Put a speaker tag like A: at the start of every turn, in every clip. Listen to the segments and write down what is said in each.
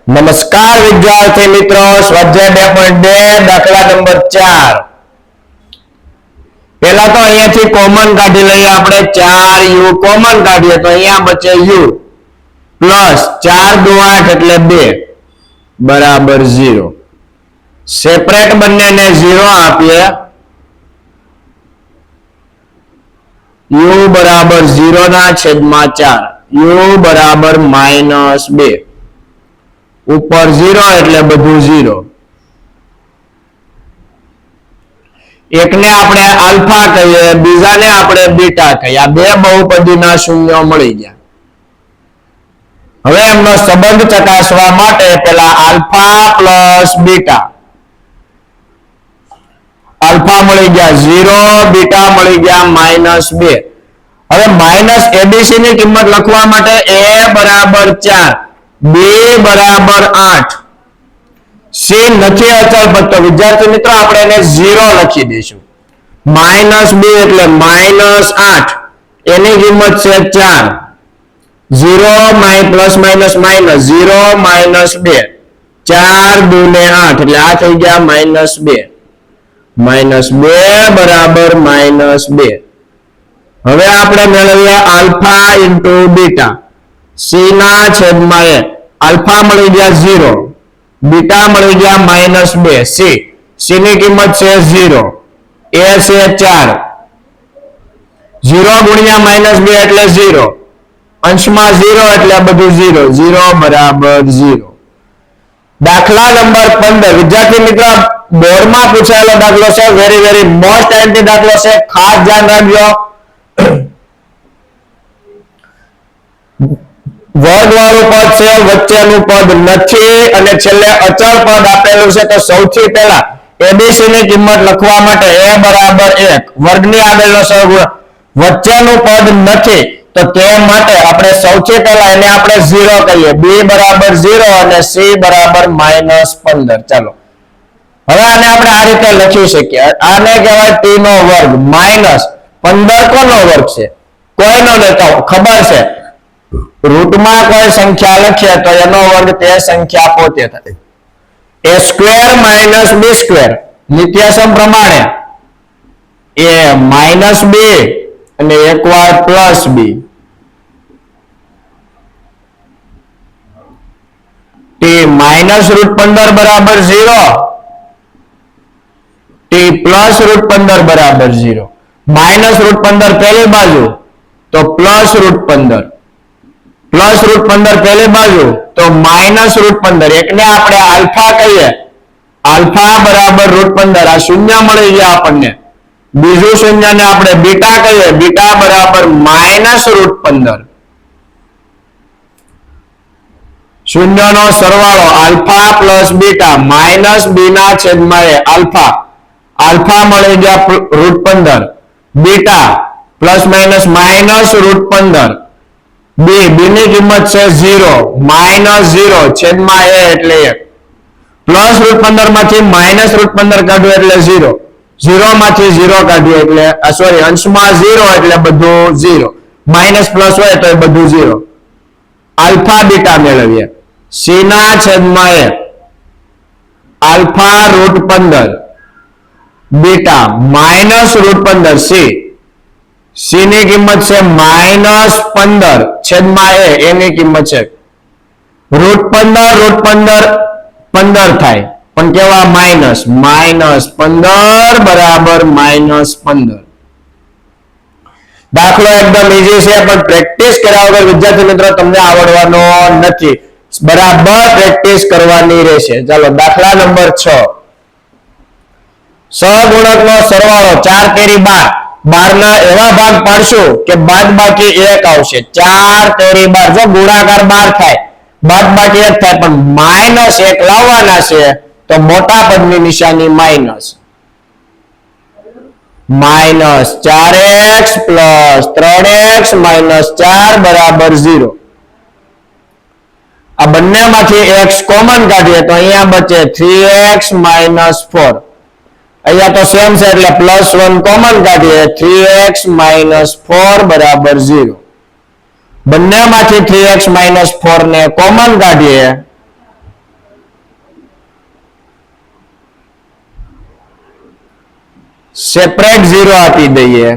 A: નમસ્કાર વિદ્યાર્થી મિત્રો, સ્વાધ્યાય 2.2 દાખલા નંબર 4. પહેલા તો અહીંયાથી કોમન કાઢી લઈએ આપણે. 4u કોમન કાઢીએ તો અહીંયા બચે u પ્લસ 4 દુ 8 એટલે 2 બરાબર 0. સેપરેટ બંનેને 0 આપીએ. u બરાબર 0 ના છેદમાં 4, u બરાબર -2. ઉપર 0 એટલે બધું 0. એકને આપણે આલ્ફા કહીએ, બીજાને આપણે બીટા કહીએ. આ બે બહુપદીના શૂન્યો મળી ગયા. હવે એમનો સંબંધ ચકાસવા માટે પેલા આલ્ફા પ્લસ બીટા. આલ્ફા મળી ગયા 0, બીટા મળી ગયા -2. હવે માઇનસ એબીસી ની કિંમત લખવા માટે a બરાબર 4, b બરાબર 8, c નથી અચળ પદ, તો વિદ્યાર્થી મિત્રો આપણે એને 0 લખી દઈશું. -2 એટલે -8, એની કિંમત છે 4. 0 પ્લસ માઇનસ માઇનસ 0 -2, 4 દુ ને 8 એટલે આ થઈ ગયા -2. -2 બરાબર -2. હવે આપણે મેળવીએ આલ્ફા ઇન્ટુ બીટા. c ના છેદમાં a. આલ્ફા મળી ગયા 0, બીટા મળી ગયા -2. c ની કિંમત છે 0, a છે 4. 0 ગુણ્યા -2 એટલે 0, અંશમાં 0 એટલે બધું 0. 0 બરાબર 0. દાખલા નંબર 15 વિદ્યાર્થી મિત્રો બોર્ડમાં પૂછાયેલો દાખલો છે. વેરી વેરી મોસ્ટ આઈએમપી દાખલો છે, ખાસ ધ્યાન રાખજો. વર્ગવાળું પદ છે, વચ્ચેનું પદ નથી અને છેલ્લે અચળ પદ આપેલું છે. તો સૌથી પહેલા એબીસી ની કિંમત લખવા માટે a બરાબર 1, વર્ગની આગળનો સહગુણક, વચ્ચેનું પદ નથી તો તે માટે આપણે સૌથી પહેલા એને આપણે 0 કહીએ. b બરાબર 0 અને c બરાબર -15. ચાલો હવે આને આપણે આ રીતે લખી શકીએ. આને કહેવાય t નો વર્ગ. -15 કોનો વર્ગ છે? કોઈનો નહીં, તો ખબર છે રૂટમાં કોઈ સંખ્યા લખીએ તો એનો વર્ગ તે સંખ્યા પોતે થાય. a સ્ક્વેર b સ્ક્વેર નિત્યસમ પ્રમાણે a -b અને એકવાર +b. t -√15 બરાબર 0, t +√15 બરાબર 0. -√15 પહેલી બાજુ તો +√15, +√15 પહેલી બાજુ તો -√15. એકને આપણે આલ્ફા કહીએ, આલ્ફા બરાબર √15. આ શૂન્ય મળી ગયા આપણને. બીજું શૂન્યને આપણે બીટા કહીએ, બીટા બરાબર -√15. શૂન્યનો સરવાળો આલ્ફા પ્લસ બીટા -b ના છેદમાં a. આલ્ફા મળી ગયા √15, બીટા ±-√15. b ની કિંમત છે 0, -0 છેદમાં a એટલે 1. +√15 માંથી -√15 કાઢ્યું એટલે 0, 0 માંથી 0 કાઢ્યું એટલે સોરી અંશમાં 0 એટલે બધું 0, માઇનસ પ્લસ હોય તો એ બધું 0. આલ્ફા બીટા મેળવીએ. c ના છેદમાં a. Alpha √15, beta -√15. c ની કિંમત છે -15 છેદમાં a, એની કિંમત છે √15 થાય પણ કેવા -15 બરાબર -15. દાખલો એકદમ ઈઝી છે પણ પ્રેક્ટિસ કર્યા વગર વિદ્યાર્થી મિત્રો તમને આવડવાનો નથી. બરાબર પ્રેક્ટિસ કરવાની રહેશે. ચાલો દાખલા નંબર 6. સહગુણકનો સરવાળો 4 તેરી 12. 12 ના એવા ભાગ પાડશું કે બાદબાકી 1 આવશે. 4 તેરી 12. જો ગુણાકાર 12 થાય, બાદબાકી 1 થાય, પણ -1 લાવવાના છે તો મોટા પદની નિશાની માઇનસ. -4x + 3x - 4 બરાબર 0. આ બંનેમાંથી x કોમન કાઢીએ તો અહીંયા બચે 3x - 4. અહીંયા તો સેમ છે એટલે +1 કોમન કાઢીએ, 3x - 4 બરાબર 0. બંનેમાંથી 3x - 4 ને કોમન કાઢીએ સેપરેટ 0 આપી દઈએ.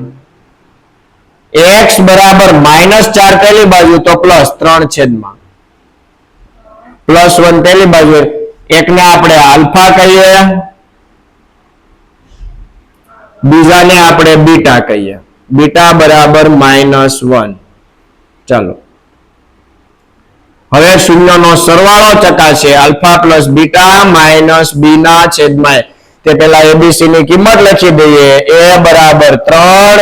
A: x બરાબર -4 પહેલી બાજુ તો +3 છેદમાં +1 પહેલી બાજુ, એકને આપણે આલ્ફા કહીએ, બીજાને આપણે બીટા કહીએ. બીટા બરાબર -1. ચાલો હવે શૂન્યનો સરવાળો ચકાસીએ. આલ્ફા પ્લસ બીટા માઇનસ બી ના છેદમાં તે પેલા એબીસી ની કિંમત લખી દઈએ. a બરાબર 3,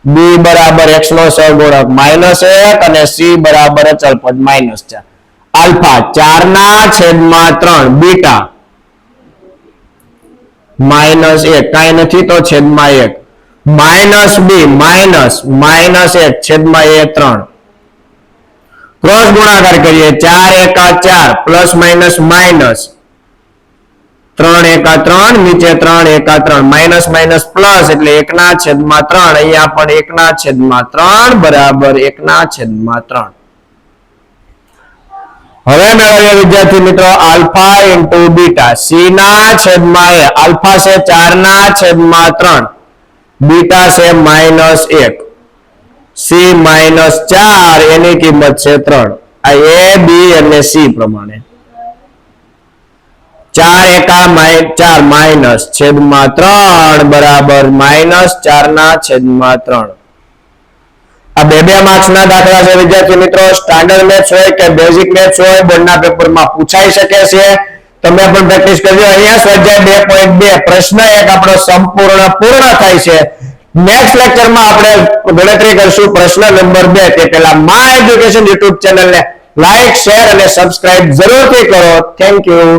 A: b બરાબર x નો સહગુણક -1 અને c બરાબર અચળ પદ -4. આલ્ફા 4 ના છેદમાં 3, બીટા -1 કાંઈ નથી તો છેદમાં 1, માઇનસ બી -1 છેદમાં a3. ક્રોસ ગુણાકાર કરીએ. 4 એકા 4 પ્લસ માઇનસ માઇનસ 3 એકા 3 નીચે 3 એકા 3 માઇનસ માઇનસ પ્લસ એટલે 1/3. અહીંયા પણ 1/3 બરાબર 1/3. હવે મેળવીએ વિદ્યાર્થી મિત્રો આલ્ફા ઇન્ટુ બીટા. સી ના છેદમાં એ, આલ્ફા છે 4/3, બીટા છે -1, સી -4 એની કિંમત છે 3. આ એ બી અને સી પ્રમાણે 4 એકા 4 માઇનસ છેદમાં 3 બરાબર -4/3. આ બે માર્ક્સ ના દાખલા છે વિદ્યાર્થી મિત્રો. સ્ટાન્ડર્ડ મેથ્સ હોય કે બેઝિક મેથ્સ હોય બોર્ડના પેપરમાં પૂછાઈ શકે છે. તમે પણ પ્રેક્ટિસ કરજો. અહીંયા સ્વાધ્યાય 2.2 પ્રશ્ન 1 આપણો સંપૂર્ણ પૂર્ણ થાય છે. નેક્સ્ટ લેક્ચરમાં આપણે ગણતરી કરશું પ્રશ્ન નંબર 2. તે પહેલા માય એજ્યુકેશન યુટ્યુબ ચેનલને લાઈક, શેર અને સબસ્ક્રાઇબ જરૂરથી કરો. Thank you.